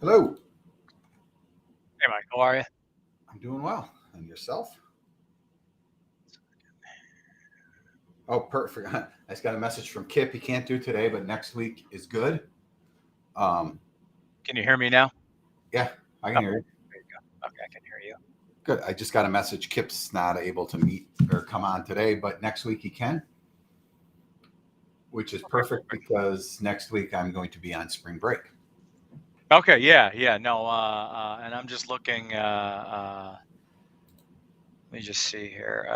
Hello. Hey, Mike, how are you? I'm doing well. And yourself? Oh, perfect. I just got a message from Kip. He can't do today, but next week is good. Um, Can you hear me now? yeah, I can Oh, hear you. there you go. Okay, I can hear you. Good. I just got a message. Kip's not able to meet or come on today, but next week he can, which is Okay, perfect perfect. because next week I'm going to be on spring break. Okay, yeah, no, and I'm just looking. Let me just see here.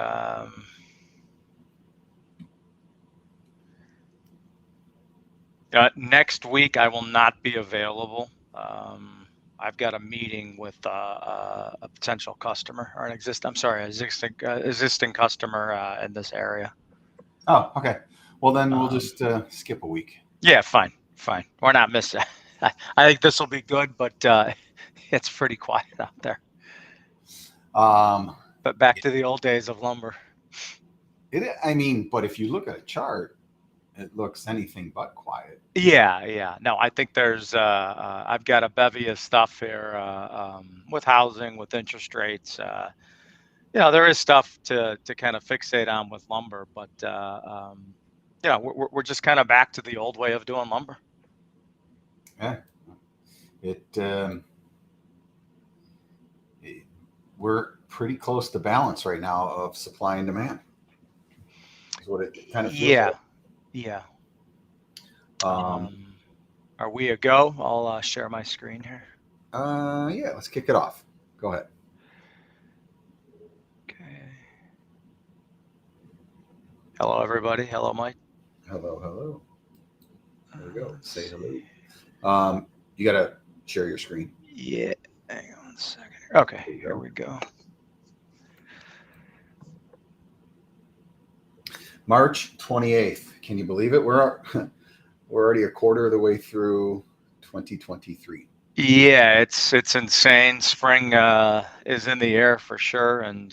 Next week I will not be available. I've got a meeting with a potential customer or an existing customer in this area. Oh, okay. Well, then we'll Um, just skip a week. yeah, fine. We're not missing. I think this will be good, but it's pretty quiet out there. Um, But back to the old days of lumber. I mean, but if you look at a chart, it looks anything but quiet. Yeah. No, I think I've got a bevy of stuff here with housing, with interest rates. There is stuff to kind of fixate on with lumber, but we're just kind of back to the old way of doing lumber. Yeah. It, it we're pretty close to balance right now of supply and demand. Is what it kind of feels Yeah, like. yeah. Um, Um, are we a go? I'll share my screen here. yeah, let's kick it off. Go ahead. Okay. Hello, everybody. Hello, Mike. Hello, hello. There we go. Let's Say see. hello. You got to share your screen. Yeah, hang on a second. Okay, There you here go. we go. March 28th. Can you believe it? We're already a quarter of the way through 2023. Yeah, it's insane. Spring is in the air for sure, and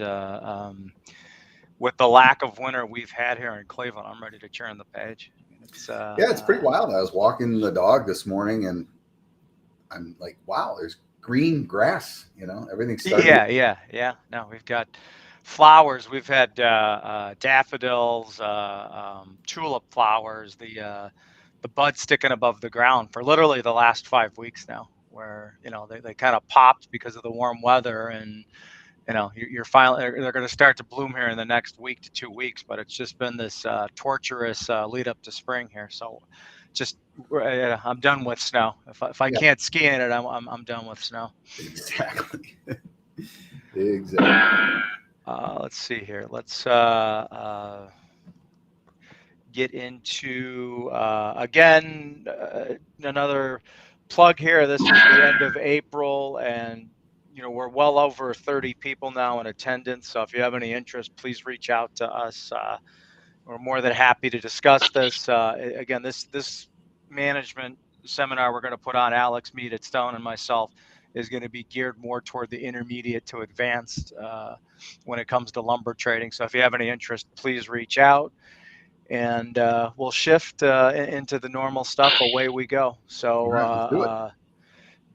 with the lack of winter we've had here in Cleveland, I'm ready to turn the page. I mean, Yeah, it's pretty wild. I was walking the dog this morning and I'm like, wow, there's green grass. Everything's starting to. yeah. No, we've got flowers. We've had daffodils, tulip flowers, the bud sticking above the ground for literally the last 5 weeks now, where they kind of popped because of the warm weather, and you're finally they're going to start to bloom here in the next week to 2 weeks. But it's just been this torturous lead up to spring here, so just I'm done with snow. If I Yeah, can't ski in it, I'm done with snow. exactly. Exactly. Let's see here. Let's get into again another plug here. This is the end of April, and we're well over 30 people now in attendance. So if you have any interest, please reach out to us. We're more than happy to discuss this. Again, this management seminar we're going to put on, Alex Mead at Stone and myself, is going to be geared more toward the intermediate to advanced when it comes to lumber trading. So if you have any interest, please reach out, and we'll shift into the normal stuff. Away we go. All So right, let's do it.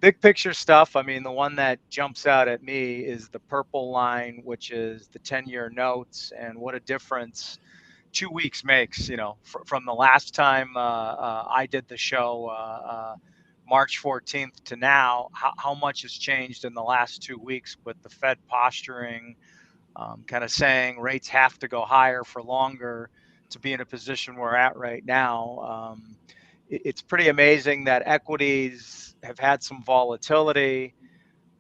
big picture stuff. I mean, the one that jumps out at me is the purple line, which is the 10-year notes, and what a difference 2 weeks makes. From the last time I did the show, March 14th to now, how much has changed in the last 2 weeks with the Fed posturing, kind of saying rates have to go higher for longer to be in a position we're at right now. It's pretty amazing that equities have had some volatility,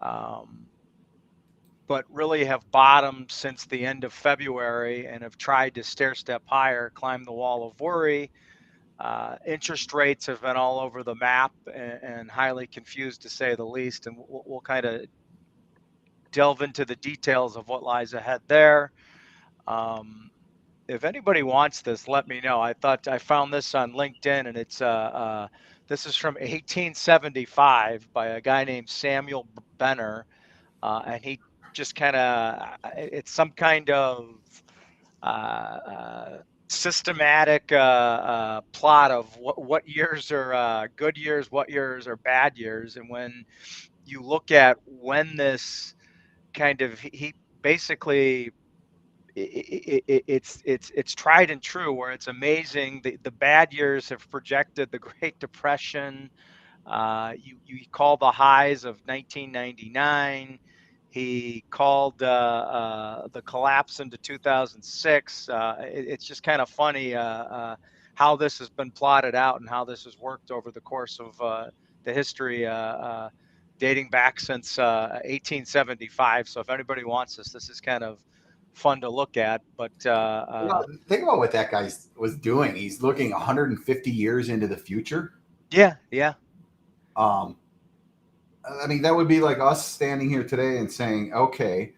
um, but really have bottomed since the end of February and have tried to stair step higher, climb the wall of worry. Interest rates have been all over the map and highly confused, to say the least. And we'll kind of delve into the details of what lies ahead there. Um, if anybody wants this, let me know. I thought I found this on LinkedIn, and this is from 1875 by a guy named Samuel Benner, and he just kind of it's some kind of uh, uh, systematic plot of what years are good years, what years are bad years, and when you look at when this kind of he basically it's tried and true where it's amazing. The bad years have projected the Great Depression. You call the highs of 1999. He called the collapse into 2006. It's just kind of funny how this has been plotted out and how this has worked over the course of the history dating back since 1875. So if anybody wants this, this is kind of fun to look at. But Think about what that guy was doing. He's looking 150 years into the future. yeah, yeah. I mean, that would be like us standing here today and saying, okay,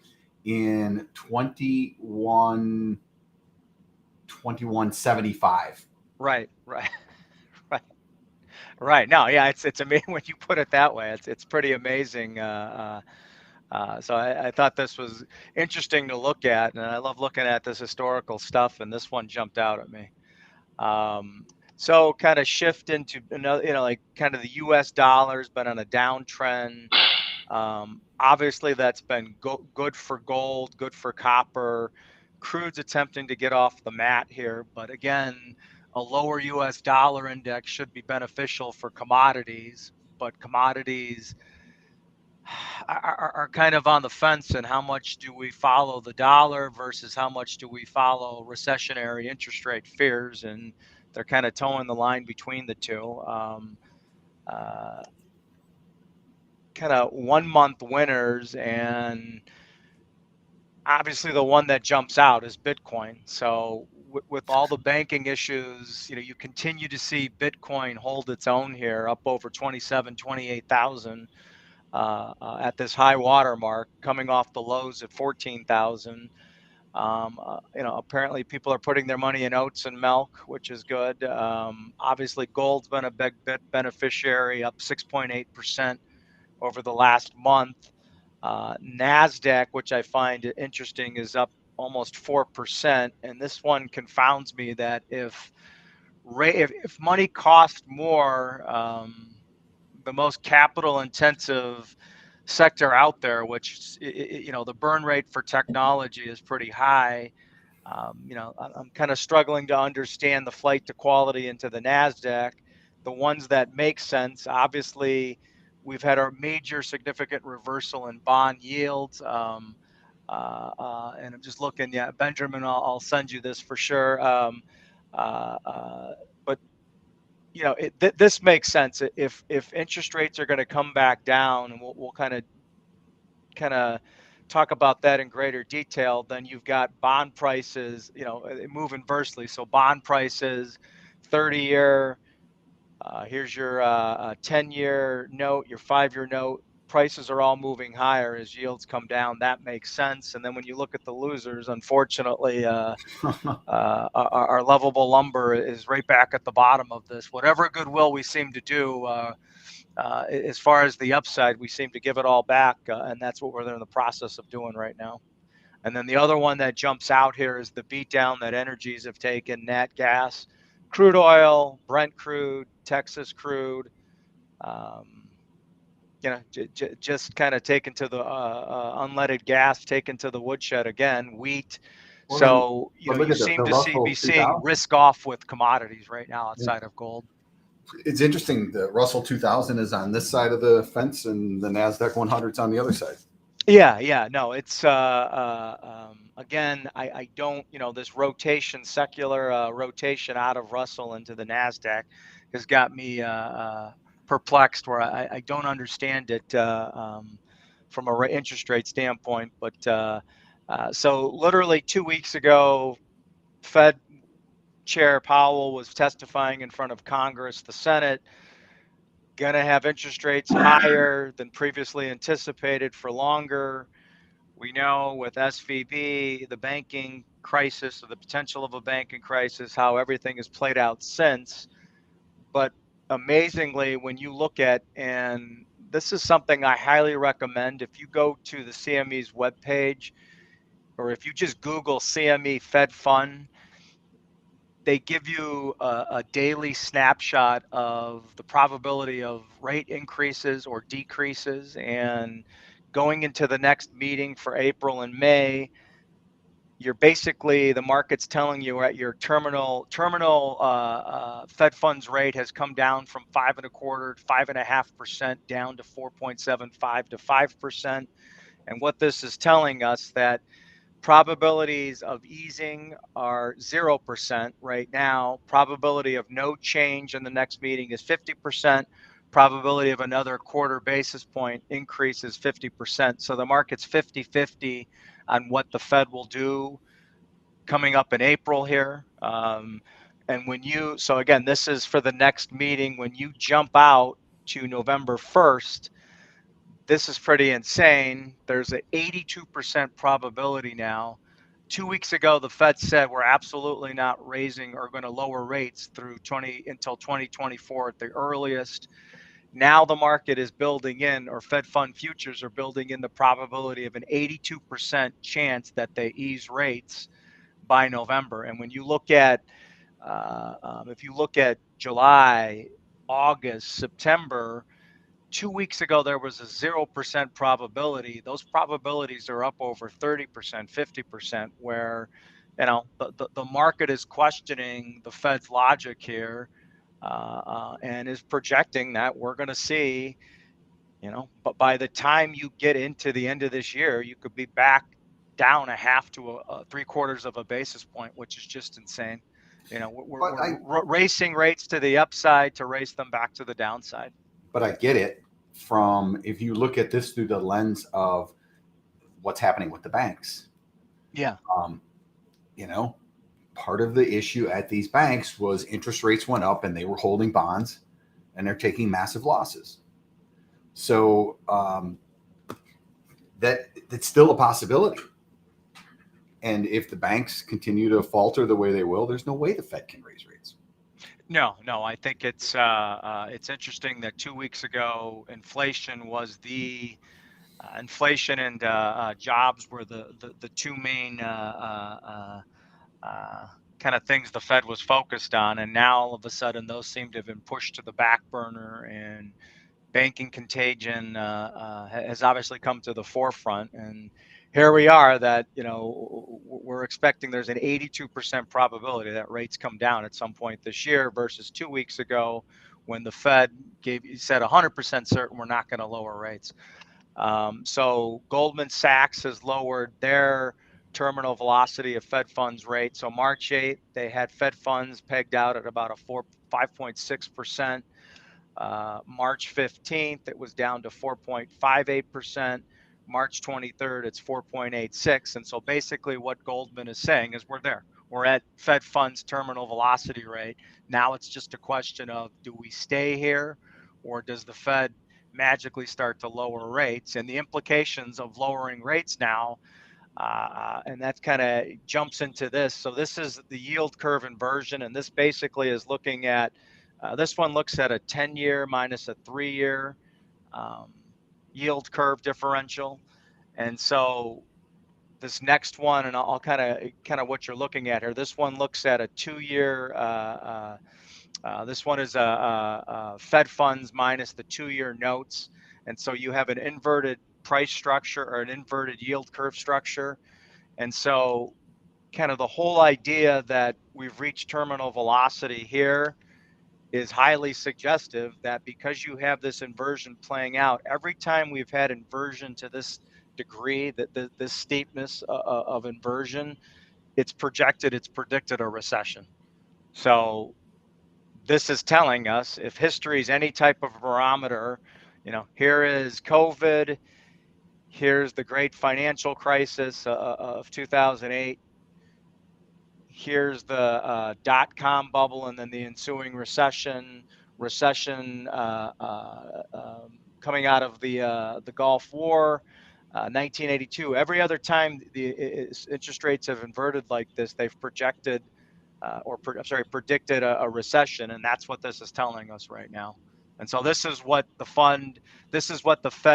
in 2175. Right, right, right. Right. No, yeah, it's amazing when you put it that way. It's pretty amazing. So I thought this was interesting to look at, and I love looking at this historical stuff. And this one jumped out at me. So kind of shift into another, like kind of the U.S. dollar's been on a downtrend. Obviously, that's been good for gold, good for copper. Crude's attempting to get off the mat here, but again, a lower U.S. dollar index should be beneficial for commodities, but commodities are kind of on the fence. And how much do we follow the dollar versus how much do we follow recessionary interest rate fears? And they're kind of towing the line between the two. Kind of 1 month winners, and obviously the one that jumps out is Bitcoin. So with all the banking issues, you continue to see Bitcoin hold its own here, up over 28,000 at this high water mark, coming off the lows at 14,000. Apparently people are putting their money in oats and milk, which is good. Obviously gold's been a big beneficiary, up 6.8% over the last month. NASDAQ, which I find interesting, is up almost 4%. And this one confounds me that if money costs more, the most capital intensive sector out there, which, the burn rate for technology is pretty high. I'm kind of struggling to understand the flight to quality into the NASDAQ. The ones that make sense, obviously, we've had our major significant reversal in bond yields. And I'm just looking, yeah, Benjamin, I'll send you this for sure. But this makes sense. If interest rates are going to come back down, and we'll kind of talk about that in greater detail, then you've got bond prices, move inversely. So bond prices, 30-year, here's your 10-year note, your 5-year note. Prices are all moving higher as yields come down. That makes sense. And then when you look at the losers, unfortunately, our lovable lumber is right back at the bottom of this. Whatever goodwill we seem to do, as far as the upside, we seem to give it all back, and that's what we're in the process of doing right now. And then the other one that jumps out here is the beatdown that energies have taken: nat gas, crude oil, Brent crude, Texas crude. Just kind of taken to the unleaded gas, taken to the woodshed again. Wheat. Well, so you seem to be seeing risk off with commodities right now outside of gold. It's interesting. The Russell 2000 is on this side of the fence, and the NASDAQ 100 is on the other side. Yeah. No, it's again, I don't, this rotation, secular rotation out of Russell into the NASDAQ has got me perplexed, where I don't understand it from a interest rate standpoint. But so literally 2 weeks ago, Fed Chair Powell was testifying in front of Congress, the Senate, going to have interest rates higher than previously anticipated for longer. We know with SVB, the banking crisis, or the potential of a banking crisis, how everything has played out since. But amazingly, when you look at, and this is something I highly recommend, if you go to the CME's webpage, or if you just Google CME Fed Fund, they give you a daily snapshot of the probability of rate increases or decreases. And going into the next meeting for April and May, you're basically, the market's telling you at your terminal Fed funds rate has come down from 5.25, 5.5% down to 4.75 to 5%. And what this is telling us that probabilities of easing are 0% right now. Probability of no change in the next meeting is 50%. Probability of another quarter basis point increase is 50%. So the market's 50-50 on what the Fed will do coming up in April here. And when you, so again, this is for the next meeting. When you jump out to November 1st, this is pretty insane. There's an 82% probability now. 2 weeks ago, the Fed said we're absolutely not raising or going to lower rates through until 2024 at the earliest. Now the market is building in, or Fed fund futures are building in the probability of an 82% chance that they ease rates by November. And when you look at, if you look at July, August, September, 2 weeks ago, there was a 0% probability. Those probabilities are up over 30%, 50%, where, the market is questioning the Fed's logic here, and is projecting that we're going to see, but by the time you get into the end of this year, you could be back down a half to a 3/4 of a basis point, which is just insane. We're racing rates to the upside to race them back to the downside. But I get it from, if you look at this through the lens of what's happening with the banks. Yeah. Part of the issue at these banks was interest rates went up and they were holding bonds and they're taking massive losses. So that's still a possibility. And if the banks continue to falter the way they will, there's no way the Fed can raise rates. No, I think it's interesting that 2 weeks ago, inflation was inflation and jobs were the two main kind of things the Fed was focused on, and now all of a sudden those seem to have been pushed to the back burner, and banking contagion has obviously come to the forefront. And here we are that, we're expecting there's an 82% probability that rates come down at some point this year versus 2 weeks ago when the Fed said 100% certain we're not going to lower rates. So Goldman Sachs has lowered their terminal velocity of Fed funds rate. So March 8th, they had Fed funds pegged out at about 5.6%. March 15th, it was down to 4.58%. March 23rd, it's 4.86. And so basically what Goldman is saying is we're there. We're at Fed funds terminal velocity rate. Now it's just a question of, do we stay here, or does the Fed magically start to lower rates? And the implications of lowering rates now, and that kind of jumps into this. So this is the yield curve inversion, and this basically is looking at, this one looks at a 10-year minus a 3-year yield curve differential. And so this next one, and I'll kind of what you're looking at here, this one looks at a 2-year, this one is a Fed funds minus the 2-year notes. And so you have an inverted price structure or an inverted yield curve structure. And so kind of the whole idea that we've reached terminal velocity here is highly suggestive that because you have this inversion playing out, every time we've had inversion to this degree, that this steepness of inversion, it's predicted a recession. So this is telling us, if history is any type of barometer, here is COVID, here's the great financial crisis of 2008, here's the dot-com bubble, and then the ensuing recession coming out of the Gulf War, 1982. Every other time the interest rates have inverted like this, they've predicted a recession, and that's what this is telling us right now. And so this is what the Fed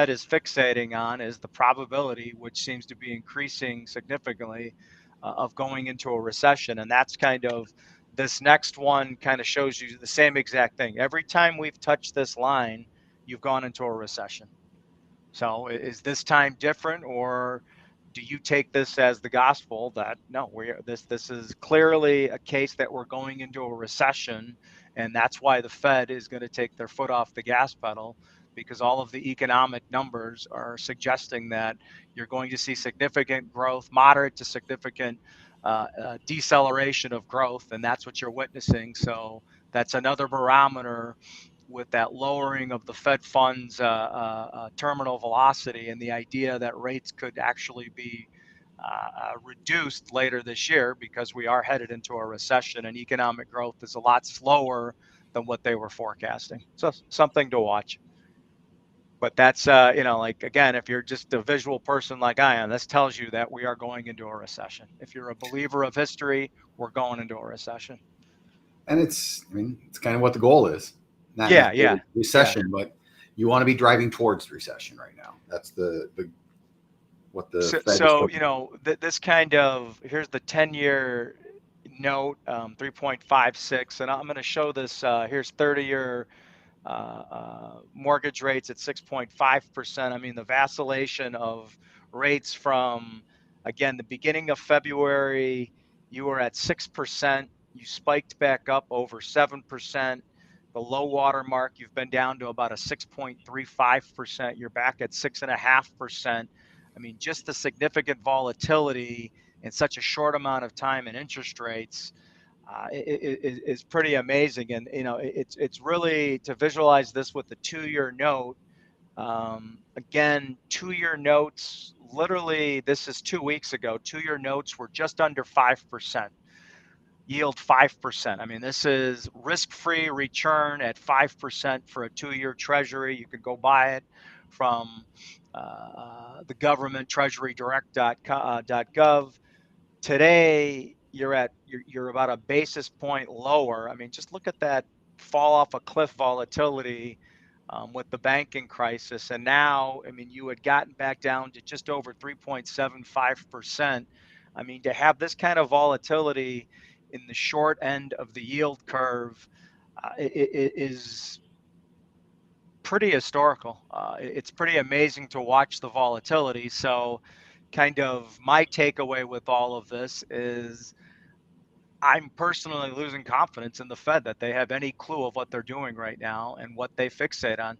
is fixating on, is the probability, which seems to be increasing significantly, of going into a recession. And that's kind of this next one kind of shows you the same exact thing. Every time we've touched this line, you've gone into a recession. So is this time different, or do you take this as the gospel that no, this is clearly a case that we're going into a recession, and that's why the Fed is going to take their foot off the gas pedal, because all of the economic numbers are suggesting that you're going to see significant growth, moderate to significant deceleration of growth, and that's what you're witnessing. So that's another barometer with that lowering of the Fed funds terminal velocity, and the idea that rates could actually be reduced later this year, because we are headed into a recession and economic growth is a lot slower than what they were forecasting. So something to watch. But that's, like, again, if you're just a visual person like I am, this tells you that we are going into a recession. If you're a believer of history, we're going into a recession. And it's kind of what the goal is. Not Yeah, necessarily recession, but you want to be driving towards recession right now. That's what the Fed is So this kind of, here's the 10-year note, 3.56, and I'm going to show this. Here's 30-year mortgage rates at 6.5%. I mean, the vacillation of rates from, again, the beginning of February, you were at 6%. You spiked back up over 7%. The low water mark, you've been down to about a 6.35%. You're back at 6.5%. I mean, just the significant volatility in such a short amount of time in interest rates is pretty amazing. And it's really, to visualize this with the 2-year note. Again, 2-year notes, literally, this is 2 weeks ago. 2-year notes were just under 5%. Yield 5%. I mean, this is risk-free return at 5% for a 2-year treasury. You could go buy it from the government, treasurydirect.gov. Today, you're about a basis point lower. I mean, just look at that fall off a cliff volatility with the banking crisis. And now, I mean, you had gotten back down to just over 3.75%. I mean, to have this kind of volatility in the short end of the yield curve it is pretty historical. It's pretty amazing to watch the volatility. So kind of my takeaway with all of this is I'm personally losing confidence in the Fed that they have any clue of what they're doing right now and what they fixate on,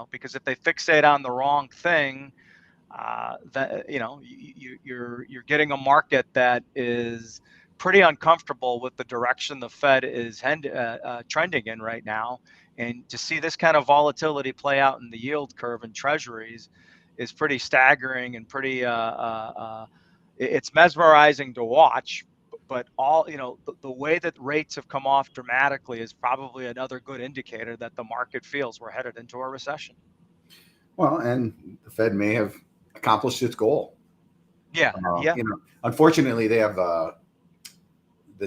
because if they fixate on the wrong thing, that you're getting a market that is pretty uncomfortable with the direction the Fed is trending in right now. And to see this kind of volatility play out in the yield curve and treasuries is pretty staggering and pretty it's mesmerizing to watch. But the way that rates have come off dramatically is probably another good indicator that the market feels we're headed into a recession. Well, and the Fed may have accomplished its goal. Yeah. Unfortunately, they have the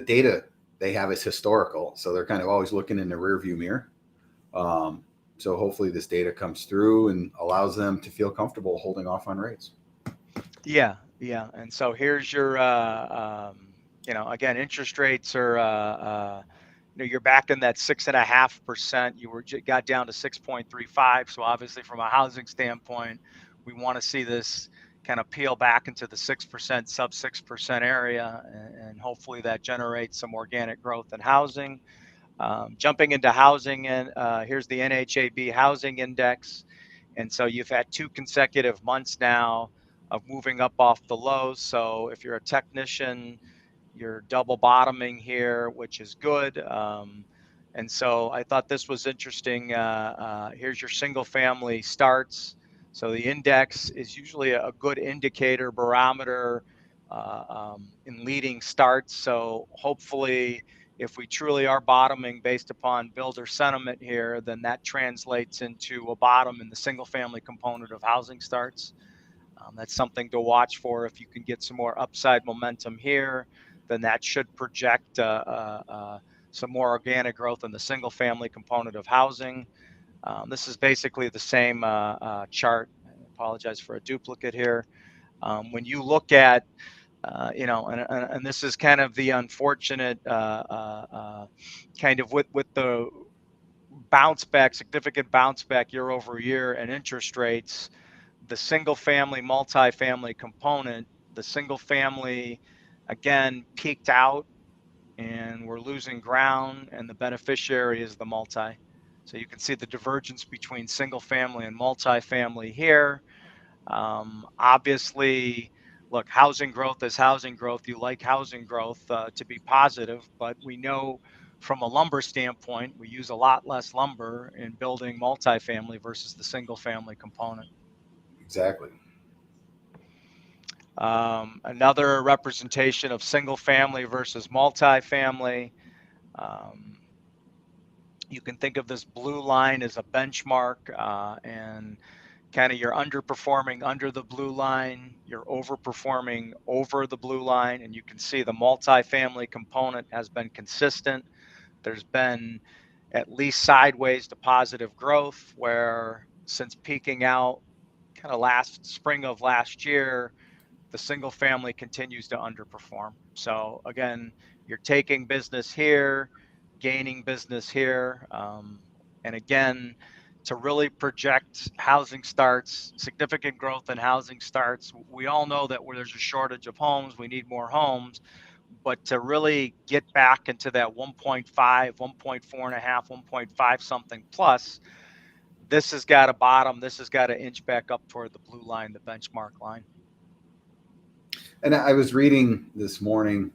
data they have is historical, so they're kind of always looking in the rearview mirror. So hopefully this data comes through and allows them to feel comfortable holding off on rates. Yeah. And so here's your, again, interest rates are, you're back in that 6.5%. You got down to 6.35. So obviously, from a housing standpoint, we want to see this kind of peel back into the 6%, sub 6% area, and hopefully that generates some organic growth in housing. Jumping into housing, and here's the NHAB housing index. And so you've had 2 consecutive months now of moving up off the lows. So if you're a technician, you're double bottoming here, which is good. And so I thought this was interesting. Here's your single family starts. So the index is usually a good indicator, barometer in leading starts. So hopefully, if we truly are bottoming based upon builder sentiment here, then that translates into a bottom in the single family component of housing starts. That's something to watch for. If you can get some more upside momentum here, then that should project some more organic growth in the single family component of housing. This is basically the same chart. I apologize for a duplicate here. When you look at And this is kind of the unfortunate kind of with the bounce back, significant bounce back year over year and interest rates, the single family, multifamily component, the single family, again, peaked out and we're losing ground, and the beneficiary is the multi. So you can see the divergence between single family and multifamily here. Obviously, look, housing growth is housing growth. You like housing growth to be positive, but we know from a lumber standpoint, we use a lot less lumber in building multifamily versus the single family component. Exactly. Another representation of single family versus multifamily. You can think of this blue line as a benchmark, and kind of you're underperforming under the blue line, you're overperforming over the blue line, and you can see the multifamily component has been consistent. There's been at least sideways to positive growth, where since peaking out kind of last spring of last year, the single family continues to underperform. So again, you're taking business here, gaining business here. And again, to really project housing starts, significant growth in housing starts, we all know that where there's a shortage of homes, we need more homes. But to really get back into that 1.5, 1.4 and a half, 1.5 something plus, this has got to bottom. This has got to inch back up toward the blue line, the benchmark line. And I was reading this morning,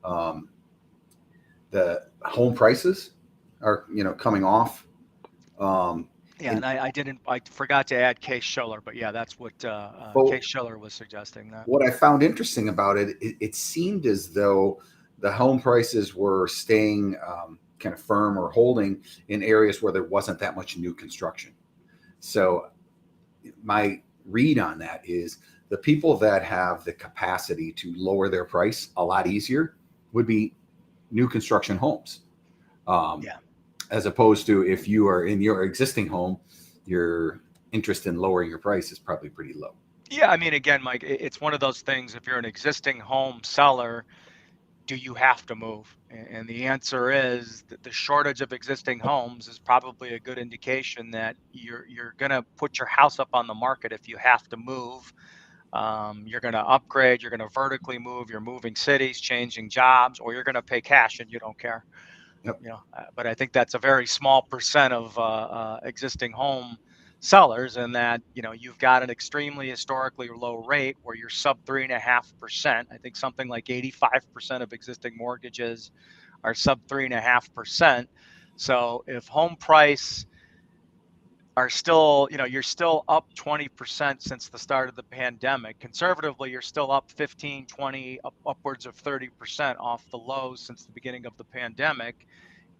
the home prices are, coming off. Yeah, and I forgot to add Case Shiller, but yeah, that's what Case Shiller was suggesting. That what I found interesting about it seemed as though the home prices were staying kind of firm or holding in areas where there wasn't that much new construction. So my read on that is the people that have the capacity to lower their price a lot easier would be new construction homes. Yeah. As opposed to if you are in your existing home, your interest in lowering your price is probably pretty low. Yeah, I mean, again, Mike, it's one of those things. If you're an existing home seller, do you have to move? And the answer is that the shortage of existing homes is probably a good indication that you're going to put your house up on the market if you have to move. You're going to upgrade, you're going to vertically move, you're moving cities, changing jobs, or you're going to pay cash and you don't care. Yep. But I think that's a very small percent of existing home sellers, and that you've got an extremely historically low rate where you're sub 3.5%. I think something like 85% of existing mortgages are sub 3.5%. So if home price are still, you're still up 20% since the start of the pandemic. Conservatively, you're still up 15, 20, upwards of 30% off the lows since the beginning of the pandemic,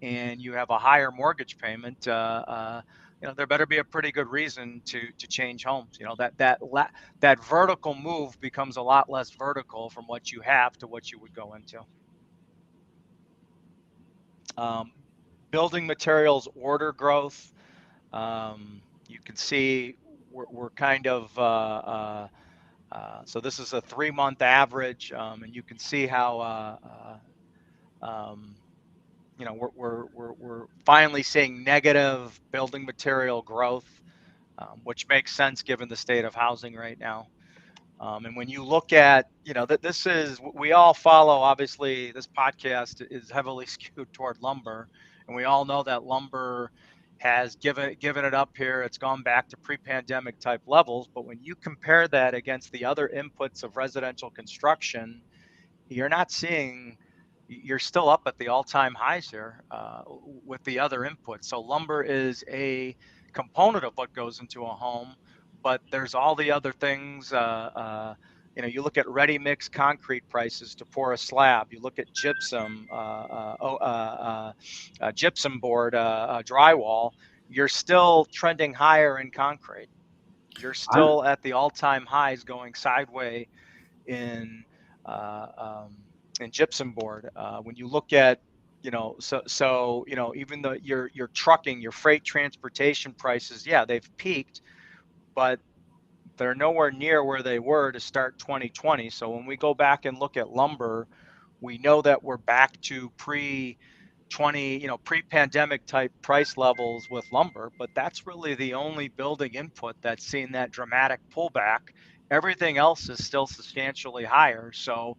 and you have a higher mortgage payment. There better be a pretty good reason to change homes. That vertical move becomes a lot less vertical from what you have to what you would go into. Building materials order growth. You can see we're kind of, so this is a 3-month average, and you can see how, we're finally seeing negative building material growth, which makes sense given the state of housing right now. And when you look at, we all follow, obviously, this podcast is heavily skewed toward lumber, and we all know that lumber has given it up here. It's gone back to pre-pandemic type levels. But when you compare that against the other inputs of residential construction, you're still up at the all-time highs here with the other inputs. So lumber is a component of what goes into a home, but there's all the other things. You look at ready-mix concrete prices to pour a slab. You look at gypsum, gypsum board, drywall. You're still trending higher in concrete. You're still at the all-time highs, going sideways in gypsum board. When you look at, even though your trucking, your freight transportation prices, yeah, they've peaked, but they're nowhere near where they were to start 2020. So when we go back and look at lumber, we know that we're back to pre-pandemic type price levels with lumber, but that's really the only building input that's seen that dramatic pullback. Everything else is still substantially higher. So,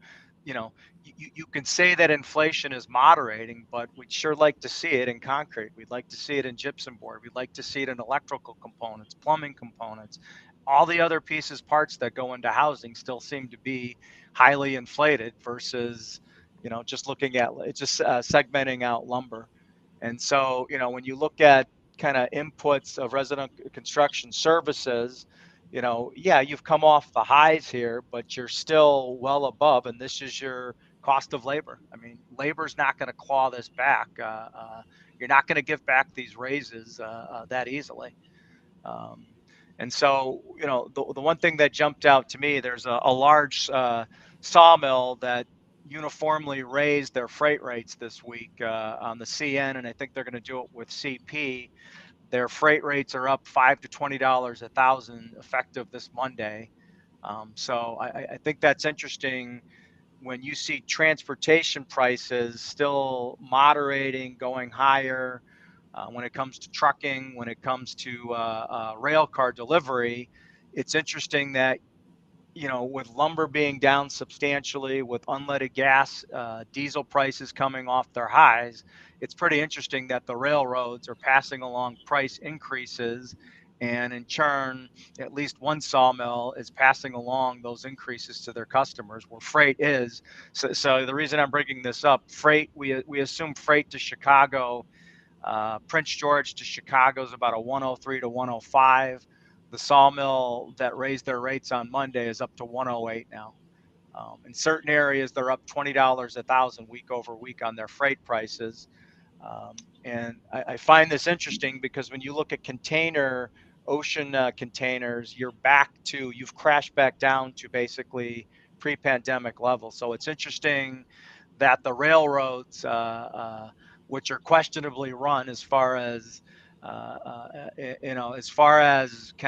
you can say that inflation is moderating, but we'd sure like to see it in concrete. We'd like to see it in gypsum board. We'd like to see it in electrical components, plumbing components. All the other pieces, parts that go into housing still seem to be highly inflated versus, just looking at segmenting out lumber. And so, when you look at kind of inputs of resident construction services, yeah, you've come off the highs here, but you're still well above, and this is your cost of labor. I mean, labor's not going to claw this back. You're not going to give back these raises that easily. And so, the one thing that jumped out to me, there's a large sawmill that uniformly raised their freight rates this week on the CN, and I think they're going to do it with CP. Their freight rates are up $5 to $20 a thousand effective this Monday. So I think that's interesting when you see transportation prices still moderating, going higher. When it comes to trucking, when it comes to rail car delivery, it's interesting that, with lumber being down substantially, with unleaded gas, diesel prices coming off their highs, it's pretty interesting that the railroads are passing along price increases. And in turn, at least one sawmill is passing along those increases to their customers, where freight is. So the reason I'm bringing this up, freight, we assume freight to Chicago, Prince George to Chicago is about a 103 to 105. The sawmill that raised their rates on Monday is up to 108 now. In certain areas, they're up $20 a thousand week over week on their freight prices. And I find this interesting because when you look at ocean containers, you've crashed back down to basically pre-pandemic levels. So it's interesting that the railroads, which are questionably run as far as kind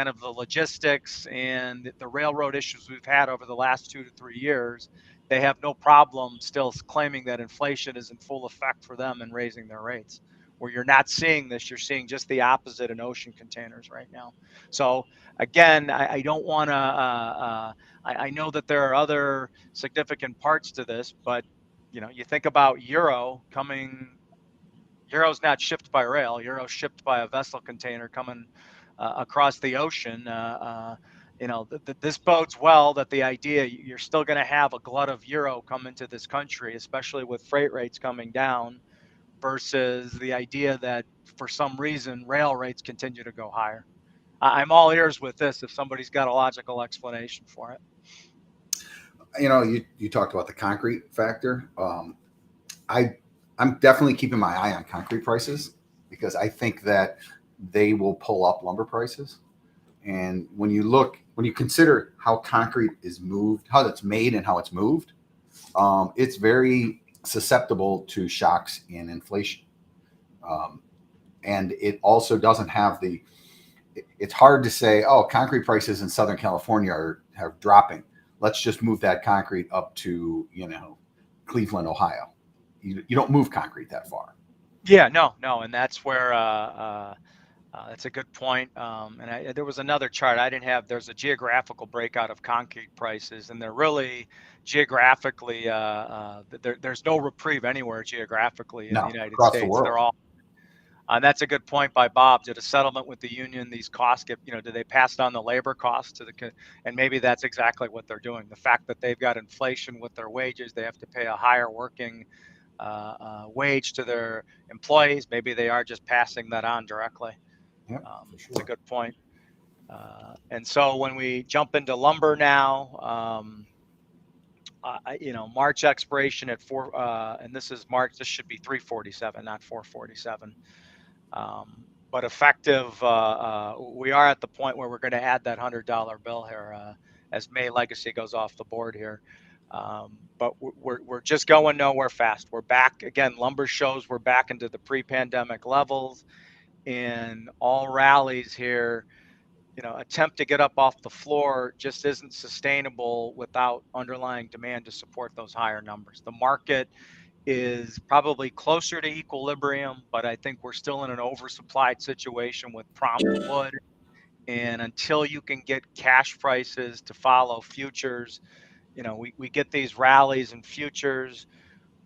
of the logistics and the railroad issues we've had over the last 2 to 3 years, they have no problem still claiming that inflation is in full effect for them and raising their rates. Where you're not seeing this, you're seeing just the opposite in ocean containers right now. So again, I don't want to. I know that there are other significant parts to this, but you think about Euro's not shipped by rail. Euro's shipped by a vessel container coming across the ocean. This bodes well that the idea you're still going to have a glut of euro come into this country, especially with freight rates coming down, versus the idea that for some reason rail rates continue to go higher. I'm all ears with this if somebody's got a logical explanation for it. You talked about the concrete factor. I'm definitely keeping my eye on concrete prices because I think that they will pull up lumber prices. And when you consider how concrete is moved, how it's made and how it's moved, it's very susceptible to shocks in inflation. And it also doesn't have it's hard to say, oh, concrete prices in Southern California are dropping. Let's just move that concrete up to, Cleveland, Ohio. You don't move concrete that far. Yeah, no. And that's where, that's a good point. And there was another chart I didn't have. There's a geographical breakout of concrete prices, and they're really geographically, there's no reprieve anywhere geographically in the United States. The world. They're all, and that's a good point by Bob. Did a settlement with the union, these costs get, do they pass on the labor costs and maybe that's exactly what they're doing. The fact that they've got inflation with their wages, they have to pay a higher working wage to their employees. Maybe they are just passing that on directly. Yep, sure. It's a good point. And so when we jump into lumber now, March expiration at and this is March, this should be 347, not 447. But effective, we are at the point where we're going to add that $100 bill here as May Legacy goes off the board here. But we're just going nowhere fast. We're back again. Lumber shows we're back into the pre-pandemic levels, and all rallies here attempt to get up off the floor just isn't sustainable without underlying demand to support those higher numbers. The market is probably closer to equilibrium, but I think we're still in an oversupplied situation with prompt wood. And until you can get cash prices to follow futures, we get these rallies in futures,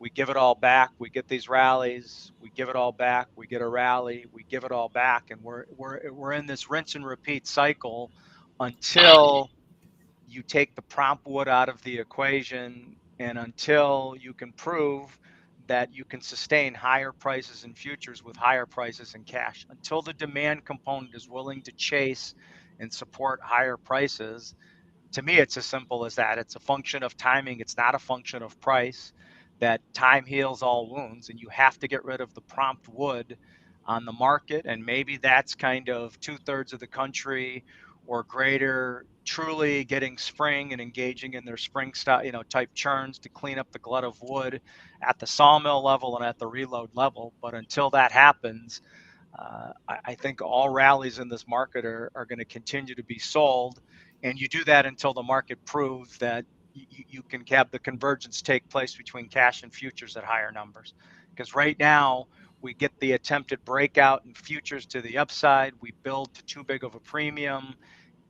we give it all back, we get these rallies, we give it all back, we get a rally, we give it all back, and we're in this rinse and repeat cycle until you take the prompt wood out of the equation and until you can prove that you can sustain higher prices in futures with higher prices in cash. Until the demand component is willing to chase and support higher prices, to me, it's as simple as that. It's a function of timing. It's not a function of price. That time heals all wounds, and you have to get rid of the prompt wood on the market. And maybe that's kind of 2/3 of the country or greater truly getting spring and engaging in their spring style, type churns to clean up the glut of wood at the sawmill level and at the reload level. But until that happens, I think all rallies in this market are going to continue to be sold. And you do that until the market proves that you can have the convergence take place between cash and futures at higher numbers. Because right now, we get the attempted breakout in futures to the upside. We build to too big of a premium.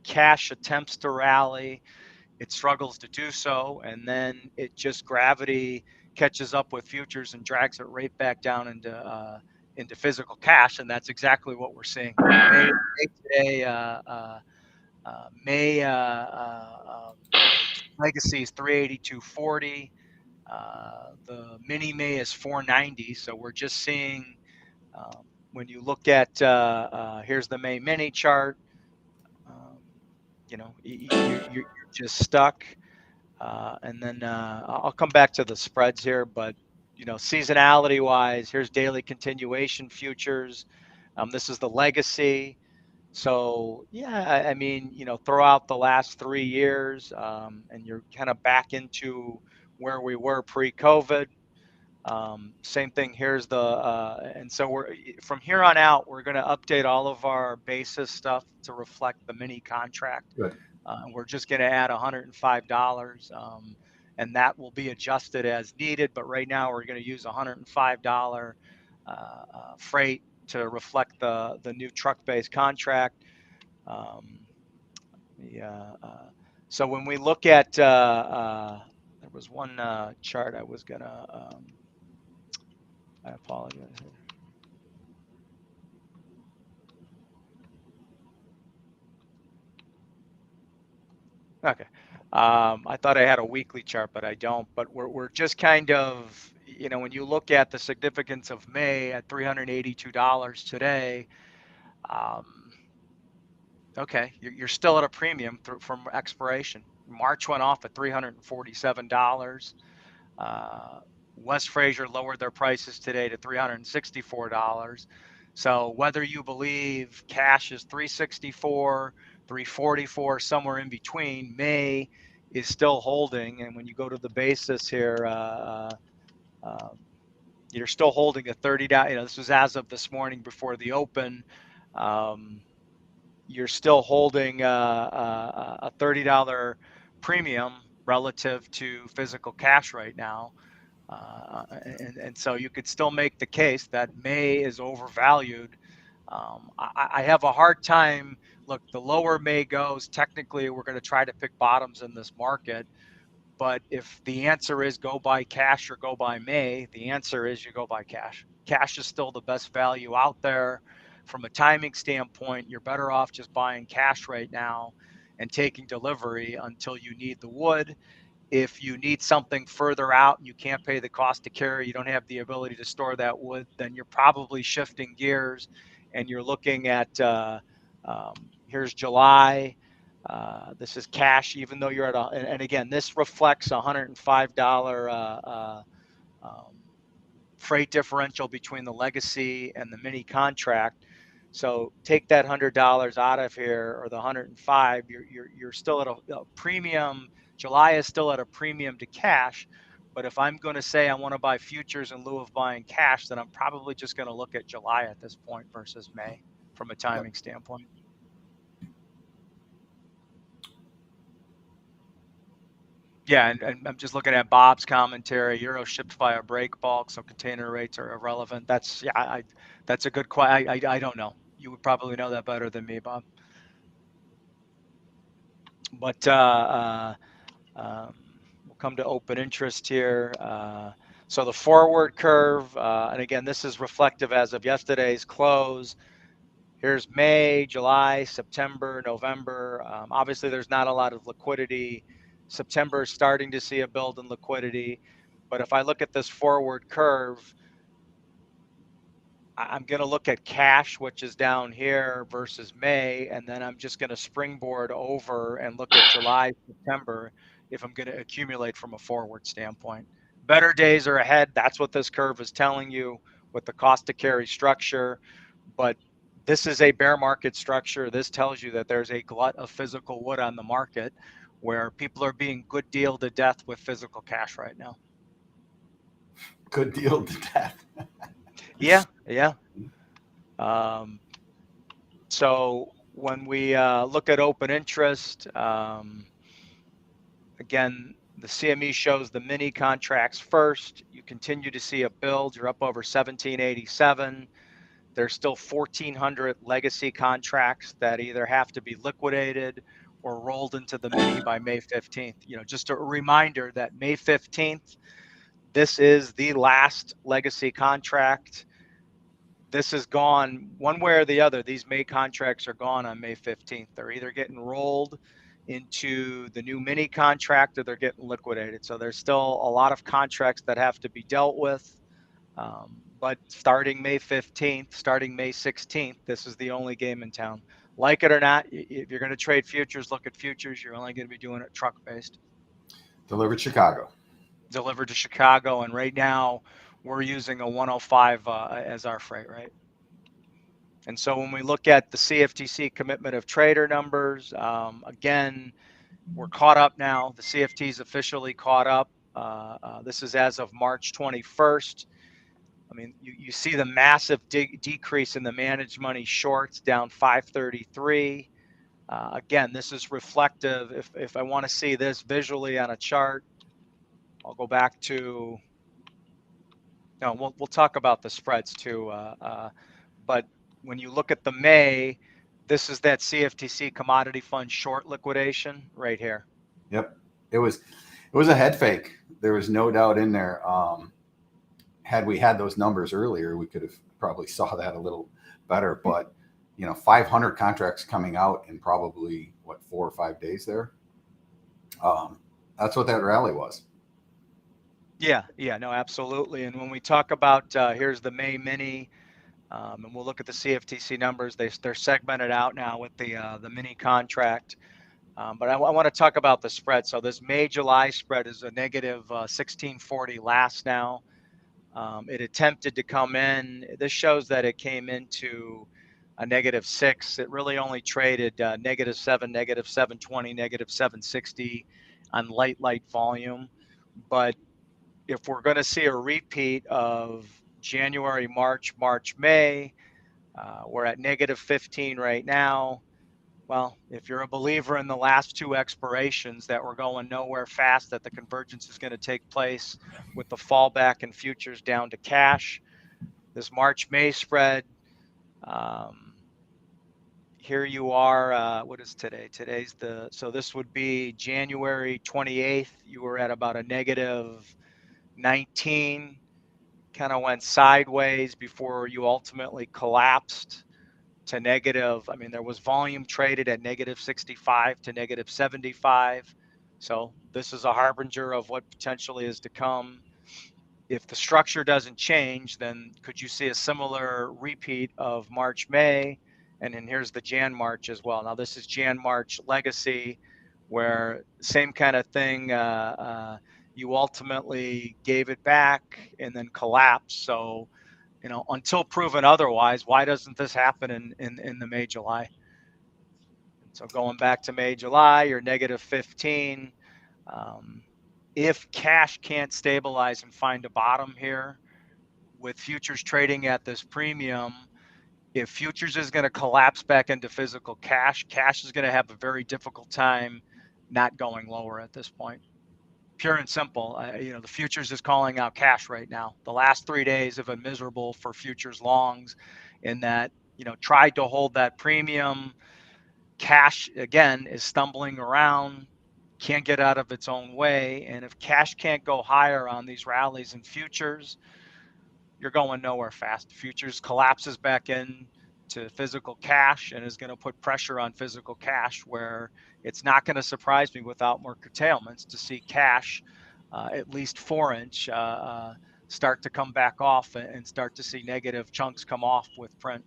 Cash attempts to rally. It struggles to do so. And then it just gravity catches up with futures and drags it right back down into physical cash. And that's exactly what we're seeing. May today, May legacy is 382.40. The mini May is 490. So we're just seeing when you look at here's the May mini chart. You're just stuck. And then I'll come back to the spreads here, but seasonality wise, here's daily continuation futures. This is the legacy. So yeah, I mean, throw out the last 3 years, and you're kind of back into where we were pre-COVID. Same thing. Here's and so from here on out, we're going to update all of our basis stuff to reflect the mini contract. Good. We're just going to add $105, and that will be adjusted as needed. But right now, we're going to use $105 freight to reflect the new truck-based contract. So when we look at, there was one chart I was gonna. I apologize. Okay. I thought I had a weekly chart, but I don't. But we're just kind of, when you look at the significance of May at $382 today, okay, you're still at a premium from expiration. March went off at $347. West Fraser lowered their prices today to $364. So whether you believe cash is 364, 344, somewhere in between, May is still holding. And when you go to the basis here, you're still holding a $30. This was as of this morning before the open. You're still holding a $30 premium relative to physical cash right now. And so you could still make the case that May is overvalued. I have a hard time. Look, the lower May goes, technically we're going to try to pick bottoms in this market. But if the answer is go buy cash or go buy May, the answer is you go buy cash. Cash is still the best value out there. From a timing standpoint, you're better off just buying cash right now and taking delivery until you need the wood. If you need something further out and you can't pay the cost to carry, you don't have the ability to store that wood, then you're probably shifting gears and you're looking at here's July. This is cash, even though you're at and again, this reflects $105 freight differential between the legacy and the mini contract. So take that $100 out of here, or the 105. You're still at a premium. July is still at a premium to cash. But if I'm going to say I want to buy futures in lieu of buying cash, then I'm probably just going to look at July at this point versus May from a timing standpoint. Yeah, and I'm just looking at Bob's commentary. Euro shipped via break bulk, so container rates are irrelevant. That's that's a good question. I don't know. You would probably know that better than me, Bob. But we'll come to open interest here. So the forward curve, and again, this is reflective as of yesterday's close. Here's May, July, September, November. Obviously, there's not a lot of liquidity. September is starting to see a build in liquidity. But if I look at this forward curve, I'm going to look at cash, which is down here versus May, and then I'm just going to springboard over and look at July, September if I'm going to accumulate from a forward standpoint. Better days are ahead. That's what this curve is telling you with the cost to carry structure. But this is a bear market structure. This tells you that there's a glut of physical wood on the market where people are being good deal to death with physical cash right now. Good deal to death. Yeah. So when we look at open interest, again, the CME shows the mini contracts first. You continue to see a build. You're up over 1787. There's still 1,400 legacy contracts that either have to be liquidated or rolled into the mini by May 15th. Just a reminder that May 15th, this is the last legacy contract. This is gone one way or the other. These May contracts are gone on May 15th. They're either getting rolled into the new mini contract or they're getting liquidated. So there's still a lot of contracts that have to be dealt with. But starting May 15th, starting May 16th, this is the only game in town. Like it or not, if you're going to trade futures, look at futures. You're only going to be doing it truck based. Delivered Chicago. Delivered to Chicago. And right now, we're using a 105 as our freight, right? And so when we look at the CFTC commitment of trader numbers, again, we're caught up now. The CFT is officially caught up. This is as of March 21st. I mean, you see the massive decrease in the managed money shorts down 533. Again, this is reflective. If I want to see this visually on a chart, I'll go back to, we'll talk about the spreads too. But when you look at the May, this is that CFTC commodity fund short liquidation right here. Yep. It was a head fake. There was no doubt in there. Had we had those numbers earlier, we could have probably saw that a little better. But 500 contracts coming out in probably 4 or 5 days there. That's what that rally was. Yeah, no, absolutely. And when we talk about here's the May mini, and we'll look at the CFTC numbers. They're segmented out now with the mini contract. But I want to talk about the spread. So this May-July spread is a negative 1640 last now. It attempted to come in. This shows that it came into a -6. It really only traded -7, -720, -760 on light volume. But if we're going to see a repeat of January, March, May, we're at -15 right now. Well, if you're a believer in the last two expirations that we're going nowhere fast, that the convergence is going to take place with the fallback in futures down to cash, this March-May spread, here you are, what is today? So this would be January 28th. You were at about a -19, kind of went sideways before you ultimately collapsed to negative. I mean, there was volume traded at -65 to -75. So this is a harbinger of what potentially is to come. If the structure doesn't change, then could you see a similar repeat of March, May? And then here's the Jan March as well. Now this is Jan March legacy, where same kind of thing. You ultimately gave it back and then collapsed. So, until proven otherwise, why doesn't this happen in the May, July? So going back to May, July, you're -15. If cash can't stabilize and find a bottom here with futures trading at this premium, if futures is going to collapse back into physical cash is going to have a very difficult time not going lower at this point. pure and simple. The futures is calling out cash right now. The last 3 days have been miserable for futures longs, in that tried to hold that premium. Cash again is stumbling around, can't get out of its own way, and if cash can't go higher on these rallies in futures, you're going nowhere fast. Futures collapses back in to physical cash and is going to put pressure on physical cash, where it's not going to surprise me without more curtailments to see cash, at least 4-inch, start to come back off and start to see negative chunks come off with print.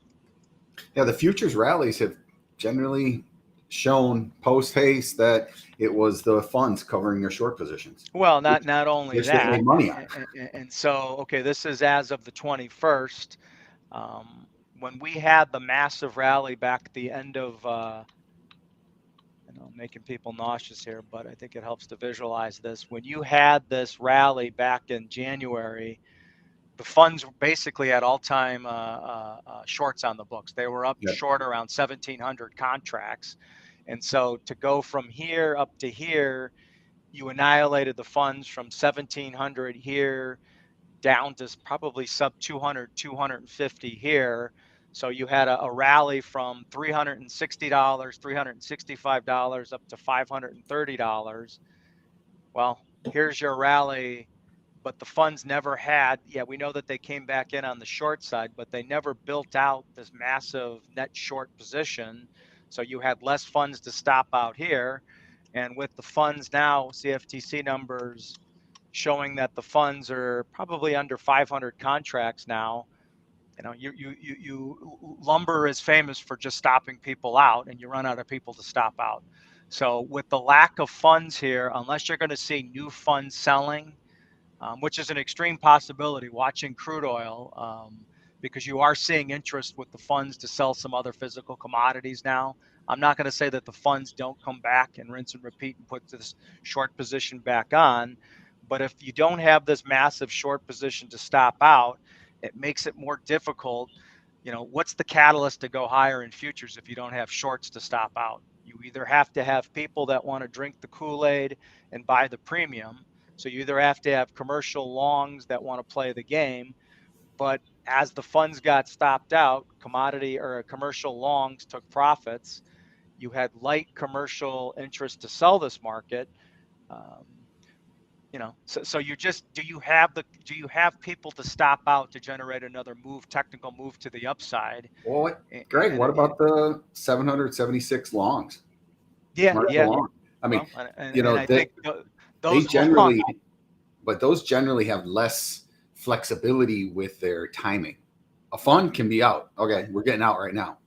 Yeah, the futures rallies have generally shown post haste that it was the funds covering their short positions. Well, not only which they that, made money on. and so okay, this is as of the 21st. When we had the massive rally back at the end of, making people nauseous here, but I think it helps to visualize this. When you had this rally back in January, the funds basically had all-time shorts on the books. They were up short around 1,700 contracts. And so to go from here up to here, you annihilated the funds from 1,700 here down to probably sub 200, 250 here. So you had a rally from $360, $365 up to $530. Well, here's your rally, but the funds never had, we know that they came back in on the short side, but they never built out this massive net short position. So you had less funds to stop out here. And with the funds now, CFTC numbers showing that the funds are probably under 500 contracts now. Lumber is famous for just stopping people out, and you run out of people to stop out. So with the lack of funds here, unless you're going to see new funds selling, which is an extreme possibility watching crude oil, because you are seeing interest with the funds to sell some other physical commodities now. I'm not going to say that the funds don't come back and rinse and repeat and put this short position back on. But if you don't have this massive short position to stop out, it makes it more difficult. What's the catalyst to go higher in futures if you don't have shorts to stop out? You either have to have people that want to drink the Kool-Aid and buy the premium. So you either have to have commercial longs that want to play the game. But as the funds got stopped out, commodity or commercial longs took profits. You had light commercial interest to sell this market. So you just, do you have people to stop out to generate another technical move to the upside? Well, Greg, what about the 776 longs? Yeah. Long. I mean, I think those generally, but those generally have less flexibility with their timing. A fund can be out. Okay, we're getting out right now.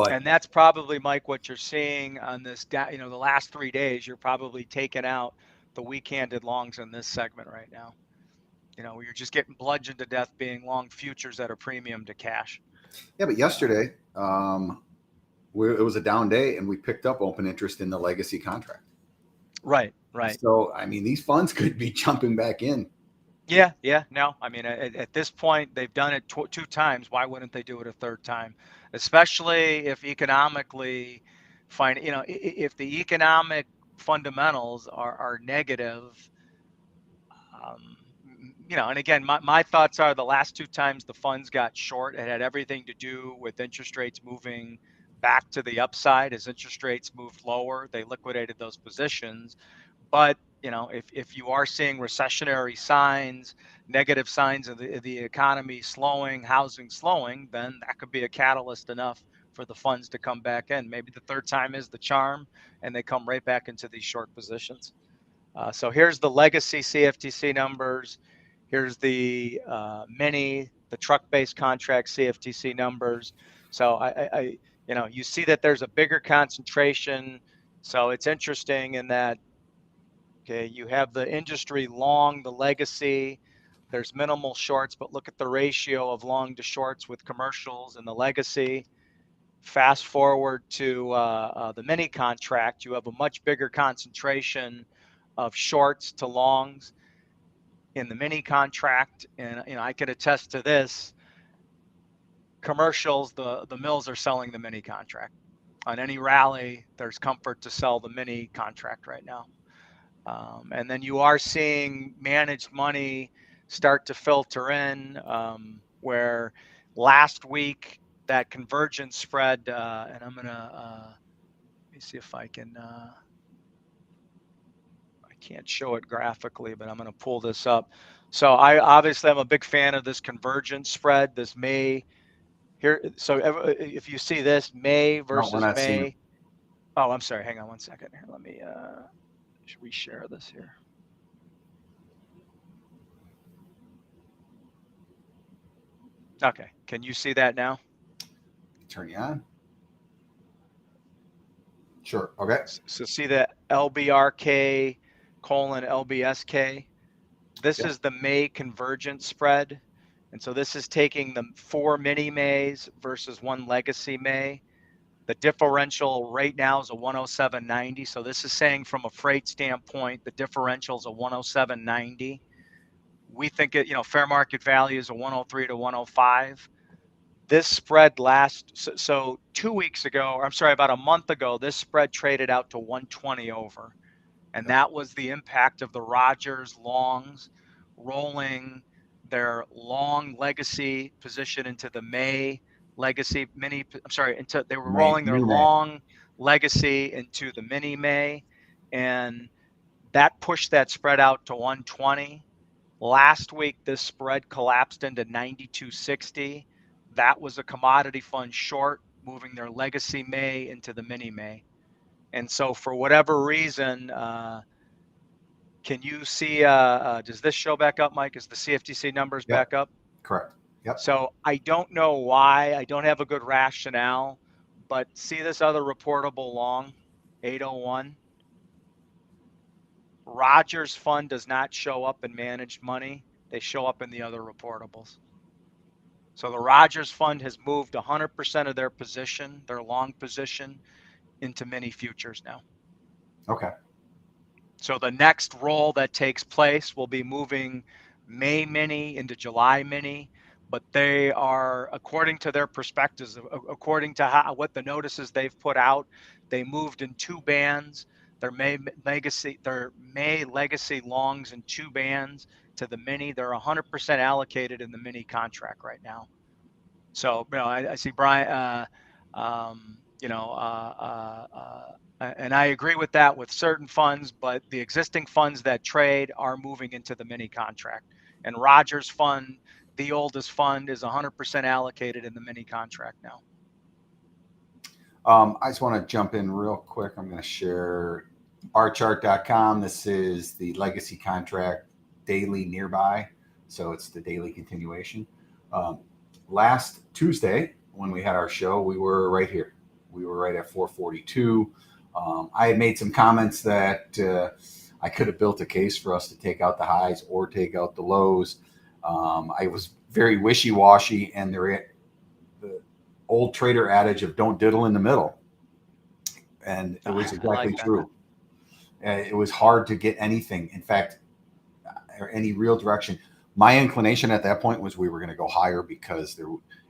And that's probably, Mike, what you're seeing on this, the last 3 days, you're probably taking out the weak-handed longs in this segment right now. You're just getting bludgeoned to death being long futures at a premium to cash. Yeah, but yesterday, it was a down day, and we picked up open interest in the legacy contract. Right. So, I mean, these funds could be jumping back in. Yeah. No, I mean, at this point, they've done it 2 times. Why wouldn't they do it a third time? Especially if economically, if the economic fundamentals are negative. And again, my thoughts are the last 2 times the funds got short, it had everything to do with interest rates moving back to the upside. As interest rates moved lower, they liquidated those positions. But if you are seeing recessionary signs, negative signs of the economy slowing, housing slowing, then that could be a catalyst enough for the funds to come back in. Maybe the third time is the charm, and they come right back into these short positions. So here's the legacy CFTC numbers. Here's the mini, the truck-based contract CFTC numbers. So you see that there's a bigger concentration. So it's interesting in that, okay, you have the industry long, the legacy. There's minimal shorts, but look at the ratio of long to shorts with commercials and the legacy. Fast forward to the mini contract, you have a much bigger concentration of shorts to longs in the mini contract. And I could attest to this. Commercials, the mills are selling the mini contract. On any rally, there's comfort to sell the mini contract right now. And then you are seeing managed money start to filter in, where last week that convergence spread, and I'm gonna let me see if I can. I can't show it graphically, but I'm going to pull this up. So I obviously I'm a big fan of this convergence spread. This May here. So if you see this May No, we're versus not seeing it. May. Oh, I'm sorry. Hang on one second here. Let me reshare this here. Okay. Can you see that now? Turn you on. Sure. Okay. So see the LBRK : LBSK. This Yep. is the May convergence spread. And so this is taking the 4 mini Mays versus 1 legacy May. The differential right now is a 107.90. So this is saying from a freight standpoint, the differential is a 107.90. We think it, fair market value is a 103 to 105. This spread so 2 weeks ago, or I'm sorry, about a month ago, this spread traded out to 120 over. And that was the impact of the Rogers longs rolling their long legacy position into the May legacy mini. I'm sorry, they were rolling their long legacy into the mini May, and that pushed that spread out to 120. Last week, this spread collapsed into 92.60. That was a commodity fund short, moving their legacy May into the mini May. And so for whatever reason, can you see, does this show back up, Mike? Is the CFTC numbers back up? Correct. Yep. So I don't know why. I don't have a good rationale, but see this other reportable long, 801? Rogers Fund does not show up in managed money. They show up in the other reportables. So the Rogers Fund has moved 100% of their position, their long position, into mini futures now. Okay. So the next roll that takes place will be moving May mini into July mini, but they are, according to their perspectives, according to what the notices they've put out, they moved in 2 bands. Their May legacy longs in 2 bands to the mini. They're 100% allocated in the mini contract right now. So, I see Brian, and I agree with that with certain funds, but the existing funds that trade are moving into the mini contract. And Rogers Fund, the oldest fund, is 100% allocated in the mini contract now. I just want to jump in real quick. I'm going to share rchart.com. This is the legacy contract daily nearby. So it's the daily continuation. Last Tuesday, when we had our show, we were right here. We were right at 442. I had made some comments that I could have built a case for us to take out the highs or take out the lows. I was very wishy-washy, and the old trader adage of don't diddle in the middle. And it was exactly true. It was hard to get anything, in fact, or any real direction. My inclination at that point was we were going to go higher because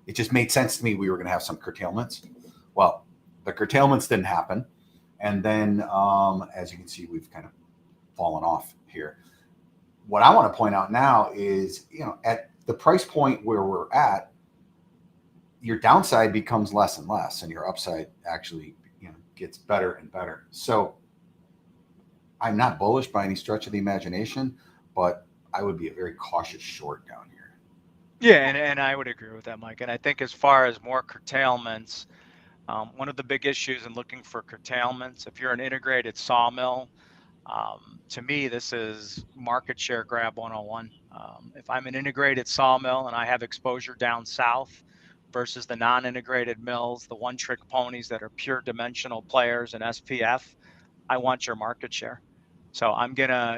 it just made sense to me we were going to have some curtailments. Well, the curtailments didn't happen. And then, as you can see, we've kind of fallen off here. What I want to point out now is, at the price point where we're at, your downside becomes less and less, and your upside actually, gets better and better. So I'm not bullish by any stretch of the imagination, but I would be a very cautious short down here. Yeah, and I would agree with that, Mike. And I think as far as more curtailments, one of the big issues in looking for curtailments, if you're an integrated sawmill, to me, this is market share grab 101. If I'm an integrated sawmill and I have exposure down south versus the non-integrated mills, the one-trick ponies that are pure dimensional players in SPF, I want your market share. So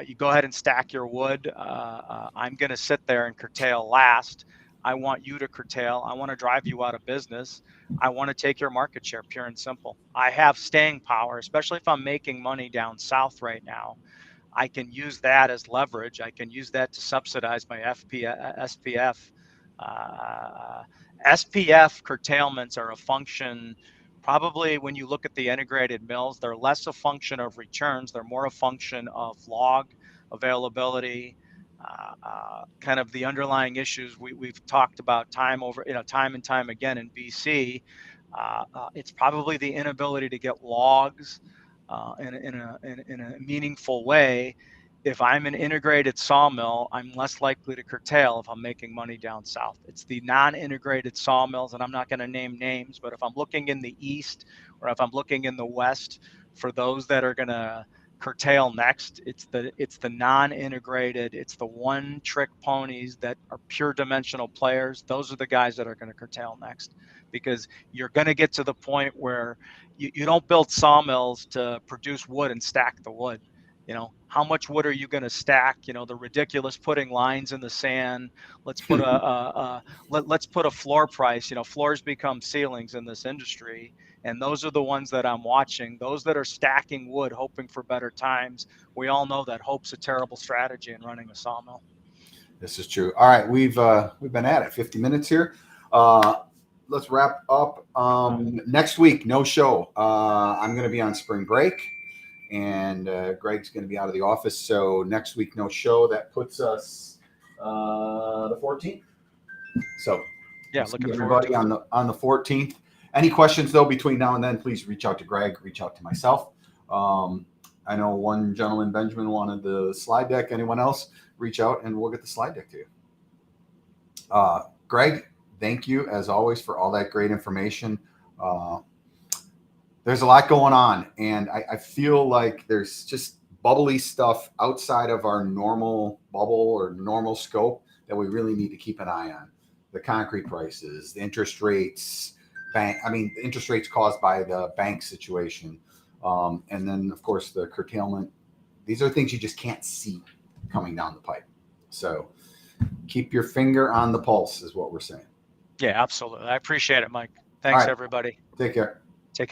you go ahead and stack your wood. I'm going to sit there and curtail last. I want you to curtail. I want to drive you out of business. I want to take your market share, pure and simple. I have staying power, especially if I'm making money down south right now. I can use that as leverage. I can use that to subsidize my SPF. SPF curtailments are a function probably when you look at the integrated mills, they're less a function of returns. They're more a function of log availability, kind of the underlying issues we've talked about time and time again in BC. It's probably the inability to get logs in a meaningful way. If I'm an integrated sawmill, I'm less likely to curtail if I'm making money down south. It's the non-integrated sawmills, and I'm not going to name names, but if I'm looking in the east or if I'm looking in the west, for those that are going to curtail next, it's the non-integrated, it's the one-trick ponies that are pure dimensional players. Those are the guys that are going to curtail next, because you're going to get to the point where you don't build sawmills to produce wood and stack the wood. How much wood are you going to stack? The ridiculous putting lines in the sand. Let's put let's put a floor price. Floors become ceilings in this industry, and those are the ones that I'm watching. Those that are stacking wood, hoping for better times. We all know that hope's a terrible strategy in running a sawmill. This is true. All right, we've been at it 50 minutes here. Let's wrap up. Next week, no show. I'm going to be on spring break, and Greg's going to be out of the office. So next week, no show. That puts us the 14th. So yeah, we'll looking see forward everybody to it. on the 14th. Any questions though between now and then? Please reach out to Greg. Reach out to myself. I know one gentleman, Benjamin, wanted the slide deck. Anyone else? Reach out and we'll get the slide deck to you. Greg, thank you as always for all that great information. There's a lot going on, and I feel like there's just bubbly stuff outside of our normal bubble or normal scope that we really need to keep an eye on. The concrete prices, the interest rates, the interest rates caused by the bank situation. And then of course the curtailment. These are things you just can't see coming down the pipe. So keep your finger on the pulse is what we're saying. Yeah, absolutely. I appreciate it, Mike. Thanks, everybody. Take care.